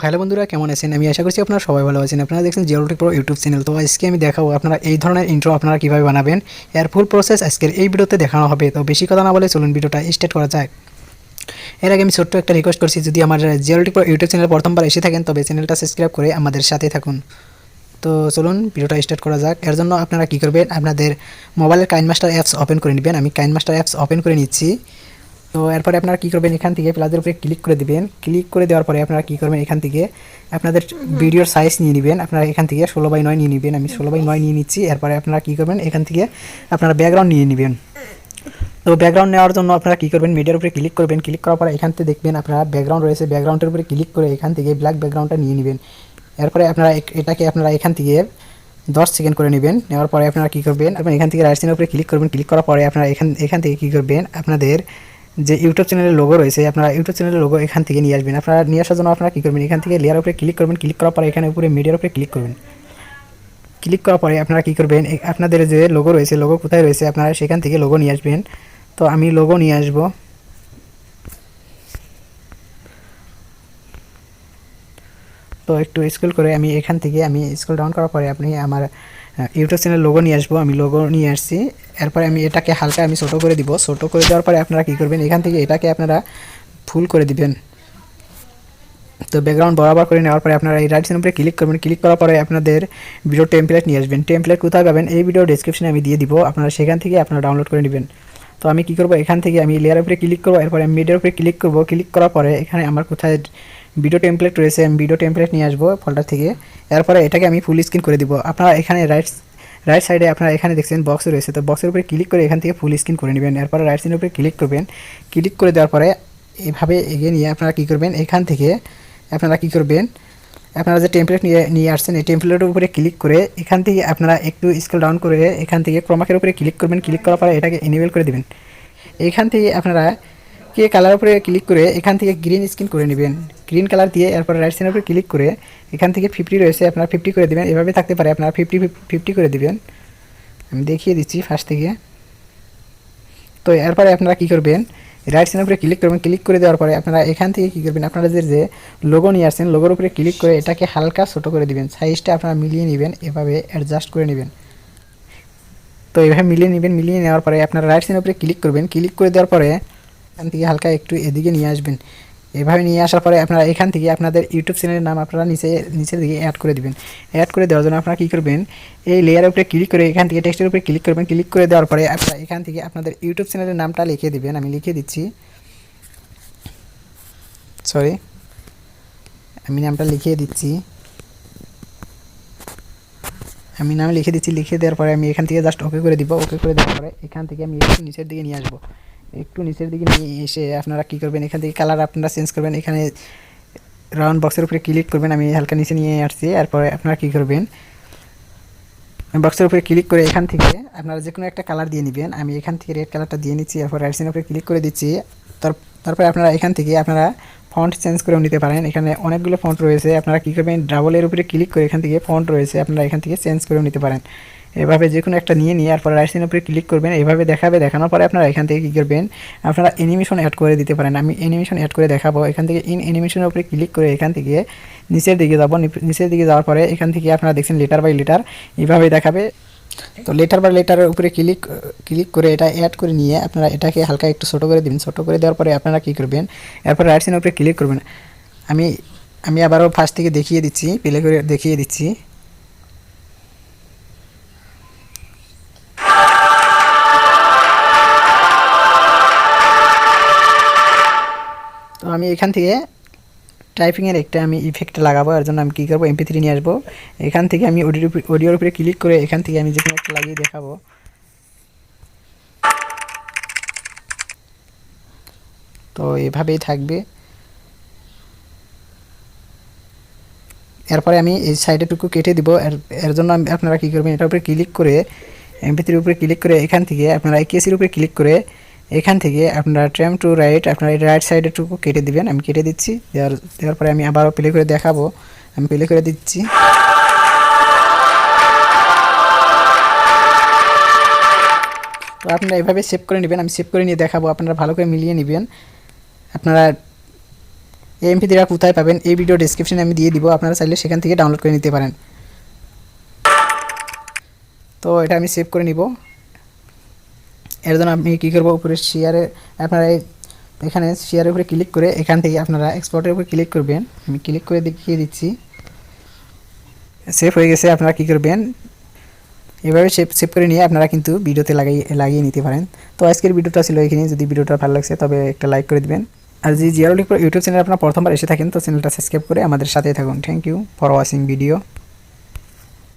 Hello বন্ধুরা, কেমন আছেন? আমি আশা করছি আপনারা সবাই ভালো আছেন। আপনারা দেখছেন জিওটেক প্রো ইউটিউব চ্যানেল। তো আজকে আমি দেখাবো আপনারা এই ধরনের ইন্ট্রো আপনারা কীভাবে বানাবেন। এর ফুল প্রসেস আজকের এই ভিডিওতে দেখানো হবে। তো বেশি কথা না বলে চলুন ভিডিওটা স্টার্ট করা যাক। এর আগে আমি ছোট্ট একটা রিকোয়েস্ট করছি, যদি আমার জিওটেক প্রো ইউটিউব চ্যানেল প্রথমবার এসে থাকেন তবে চ্যানেলটা সাবস্ক্রাইব করে আমাদের সাথে থাকুন। তো চলুন ভিডিওটা স্টার্ট করা যাক। এর জন্য আপনারা কী করবেন, আপনাদের মোবাইলের কাইনমাস্টার অ্যাপস ওপেন করে নেবেন। আমি কাইনমাস্টার অ্যাপস ওপেন করে নিচ্ছি। তো এরপরে আপনারা কী করবেন, এখান থেকে প্লাসের উপরে ক্লিক করে দিবেন। ক্লিক করে দেওয়ার পরে আপনারা কী করবেন, এখান থেকে আপনাদের ভিডিওর সাইজ নিয়ে নেবেন। আপনারা এখান থেকে 16:9 নিয়ে নেবেন। আমি 16:9 নিয়ে নিচ্ছি। এরপরে আপনারা কী করবেন, এখান থেকে আপনারা ব্যাকগ্রাউন্ড নিয়ে নেবেন। তো ব্যাকগ্রাউন্ড নেওয়ার জন্য আপনারা কী করবেন, মিডিয়ার উপরে ক্লিক করবেন। ক্লিক করার পরে এখান থেকে দেখবেন আপনারা ব্যাকগ্রাউন্ড রয়েছে, ব্যাকগ্রাউন্ডের উপরে ক্লিক করে এখান থেকে ব্ল্যাক ব্যাকগ্রাউন্ডটা নিয়ে নেবেন। এরপরে আপনারা এটাকে আপনারা এখান থেকে 10 সেকেন্ড করে নেবেন। নেওয়ার পরে আপনারা কী করবেন, আপনারা এখান থেকে রাইট সাইডের উপরে ক্লিক করবেন। ক্লিক করার পরে আপনারা এখান থেকে কী করবেন, আপনাদের যে ইউটিউব চ্যানেলের লোগো রয়েছে, আপনারা ইউটিউব চ্যানেলের লোগো এখান থেকে নিয়ে আসবেন। আপনারা নিয়ে আসার জন্য আপনারা কী করবেন, এখান থেকে লেয়ার উপরে ক্লিক করবেন। ক্লিক করার পরে এখানে উপরে মিডিয়ার উপরে ক্লিক করবেন। ক্লিক করার পরে আপনারা কী করবেন, আপনাদের যে লোগো রয়েছে, লোগো কোথায় রয়েছে আপনারা সেখান থেকে লোগো নিয়ে আসবেন। তো আমি লোগো নিয়ে আসবো। তো একটু স্ক্রল করে আমি এখান থেকে আমি স্ক্রল ডাউন করার পরে আপনি আমার ইউটিউব চ্যানেল লোগো নিয়ে আসবো। আমি লোগো নিয়ে আসছি। এরপরে আমি এটাকে হালকা আমি ছোটো করে দিব। ছোটো করে দেওয়ার পরে আপনারা কী করবেন, এখান থেকে এটাকে আপনারা ফুল করে দিবেন। তো ব্যাকগ্রাউন্ড বরাবর করে নেওয়ার পরে আপনারা এই রাইট সাইডের উপরে ক্লিক করবেন। ক্লিক করার পরে আপনাদের ভিডিও টেমপ্লেট নিয়ে আসবেন। টেমপ্লেট কোথায় পাবেন এই ভিডিও ডেসক্রিপশনে আমি দিয়ে দিব, আপনারা সেখান থেকে আপনারা ডাউনলোড করে নেবেন। তো আমি কী করবো, এখান থেকে আমি লেয়ারের উপরে ক্লিক করবো। এরপরে আমি মিডিয়ার উপরে ক্লিক করবো। ক্লিক করার পরে এখানে আমার কোথায় ভিডিও টেমপ্লেট রয়েছে, আমি ভিডিও টেমপ্লেট নিয়ে আসবো ফোল্ডার থেকে। এরপরে এটাকে আমি ফুল স্ক্রিন করে দিব। আপনারা এখানে রাইট সাইডে আপনারা এখানে দেখছেন বক্স রয়েছে, তো বক্সের উপরে ক্লিক করে এখান থেকে ফুল স্ক্রিন করে নেবেন। এরপরে রাইট সাইডের উপরে ক্লিক করবেন। ক্লিক করে দেওয়ার পরে এভাবে এগিয়ে নিয়ে আপনারা কী করবেন, এখান থেকে আপনারা কী করবেন, আপনারা যে টেমপ্লেট নিয়ে আসছেন এই টেমপ্লেটের উপরে ক্লিক করে এখান থেকে আপনারা একটু স্কেল ডাউন করে এখান থেকে ক্রোমাকের উপরে ক্লিক করবেন। ক্লিক করার পরে এটাকে এনেবল করে দেবেন। এখান থেকে আপনারা কালার উপরে ক্লিক করে এখান থেকে গ্রিন স্ক্রিন করে নেবেন। গ্রিন কালার দিয়ে এরপর রাইট সাইডের উপরে ক্লিক করে এখান থেকে 50 রয়েছে, আপনারা 50 করে দেবেন। এভাবে থাকতে পারে, আপনারা 50 করে দেবেন। আমি দেখিয়ে দিচ্ছি ফার্স্ট থেকে। তো এরপরে আপনারা কী করবেন, রাইট সাইডের উপরে ক্লিক করবেন। ক্লিক করে দেওয়ার পরে আপনারা এখান থেকে কী করবেন, আপনারা যে লোগো নিয়ে আসছেন লোগোর উপরে ক্লিক করে এটাকে হালকা ছোটো করে দিবেন। সাইজটা আপনারা মিলিয়ে নেবেন, এভাবে অ্যাডজাস্ট করে নেবেন। তো এভাবে মিলিয়ে নেবেন। মিলিয়ে নেওয়ার পরে আপনারা রাইট সাইডের উপরে ক্লিক করবেন। ক্লিক করে দেওয়ার পরে এখান থেকে হালকা একটু এদিকে নিয়ে আসবেন। এভাবে নিয়ে আসার পরে আপনারা এখান থেকে আপনাদের ইউটিউব চ্যানেলের নাম আপনারা নিচের দিকে অ্যাড করে দেবেন। অ্যাড করে দেওয়ার জন্য আপনারা কী করবেন, এই লেয়ারের উপরে ক্লিক করে এখান থেকে টেক্সটের উপরে ক্লিক করবেন। ক্লিক করে দেওয়ার পরে আপনারা এখান থেকে আপনাদের ইউটিউব চ্যানেলের নামটা লিখে দেবেন। আমি লিখে দিচ্ছি, আমি নামটা লিখিয়ে দিচ্ছি। আমি নাম লিখে দিচ্ছি। লিখে দেওয়ার পরে আমি এখান থেকে জাস্ট ওকে করে দিব। ওকে করে দেওয়ার পরে এখান থেকে আমি একটু নিচের দিকে নিয়ে আসবো। একটু নিচের দিকে নিয়ে এসে আপনারা কী করবেন, এখান থেকে কালার আপনারা চেঞ্জ করবেন। এখানে রাউন্ড বক্সের উপরে ক্লিক করবেন। আমি হালকা নিচে নিয়ে আসছি। এরপরে আপনারা কী করবেন, বক্সের উপরে ক্লিক করে এখান থেকে আপনারা যে কোনো একটা কালার দিয়ে নেবেন। আমি এখান থেকে রেড কালারটা দিয়ে নিচ্ছি। এরপর রাইট সাইডের উপরে ক্লিক করে দিচ্ছি। তারপরে আপনারা এখান থেকে আপনারা ফন্ট চেঞ্জ করেও নিতে পারেন। এখানে অনেকগুলো ফন্ট রয়েছে, আপনারা কী করবেন, ডাবলের উপরে ক্লিক করে এখান থেকে ফন্ট রয়েছে, আপনারা এখান থেকে চেঞ্জ করেও নিতে পারেন। এভাবে যে কোনো একটা নিয়ে এরপর রাইট সাইডের উপরে ক্লিক করবেন। এভাবে দেখানোর পরে আপনারা এখান থেকে কী করবেন, আপনারা অ্যানিমেশন অ্যাড করে দিতে পারেন। আমি অ্যানিমেশন অ্যাড করে দেখাবো। এখান থেকে অ্যানিমেশনের উপরে ক্লিক করে এখান থেকে নিচের দিকে যাব। নিচের দিকে যাওয়ার পরে এখান থেকে আপনারা দেখছেন লেটার বাই লেটার এভাবে দেখাবে। তো লেটার বাই লেটারের উপরে ক্লিক করে এটা অ্যাড করে নিয়ে আপনারা এটাকে হালকা একটু ছোটো করে দেবেন। ছোটো করে দেওয়ার পরে আপনারা কী করবেন, এরপর রাইট সাইডের উপরে ক্লিক করবেন। আমি আবারও ফার্স্ট থেকে দেখিয়ে দিচ্ছি, প্লে করে দেখিয়ে দিচ্ছি। তো আমি এখান থেকে টাইপিংয়ের একটা আমি ইফেক্ট লাগাবো। এর জন্য আমি কী করবো, MP3 নিয়ে আসবো। এখান থেকে আমি অডিওর উপরে ক্লিক করে এখান থেকে আমি যে কোনো একটা লাগিয়ে দেখাবো। তো এভাবেই থাকবে। এরপরে আমি এই সাইডেটুকু কেটে দিব। এর জন্য আপনারা কী করবেন, এটার উপরে ক্লিক করে MP3 উপরে ক্লিক করে এখান থেকে আপনারা কেসির উপরে ক্লিক করে এখান থেকে আপনারা ট্রেম টু রাইট আপনারা এই রাইট সাইডেটুকু কেটে দিবেন। আমি কেটে দিচ্ছি। দেওয়ার পরে আমি আবারও প্লে করে দেখাবো। আমি প্লে করে দিচ্ছি। তো আপনারা এভাবে সেভ করে নেবেন। আমি সেভ করে নিয়ে দেখাবো, আপনারা ভালো করে মিলিয়ে নেবেন। আপনারা এই MP3টা কোথায় পাবেন এই ভিডিও ডেসক্রিপশনে আমি দিয়ে দিব, আপনারা চাইলে সেখান থেকে ডাউনলোড করে নিতে পারেন। তো এটা আমি সেভ করে নিব। এর জন্য আমি কী করবো, উপরে শেয়ারে আপনারা এখানে শেয়ারের উপরে ক্লিক করে এখান থেকে আপনারা এক্সপোর্টের উপরে ক্লিক করবেন। আমি ক্লিক করে দেখিয়ে দিচ্ছি, সেভ হয়ে গেছে। আপনারা কী করবেন, এভাবে সেভ করে নিয়ে আপনারা কিন্তু ভিডিওতে লাগিয়ে নিতে পারেন। তো আজকের ভিডিওটা ছিল এখানে। যদি ভিডিওটা ভালো লাগছে তবে একটা লাইক করে দিবেন। আর যদি জিয়ারোলিক ইউটিউব চ্যানেলে আপনারা প্রথমবার এসে থাকেন তো চ্যানেলটা সাবস্ক্রাইব করে আমাদের সাথেই থাকুন। Thank you for watching video.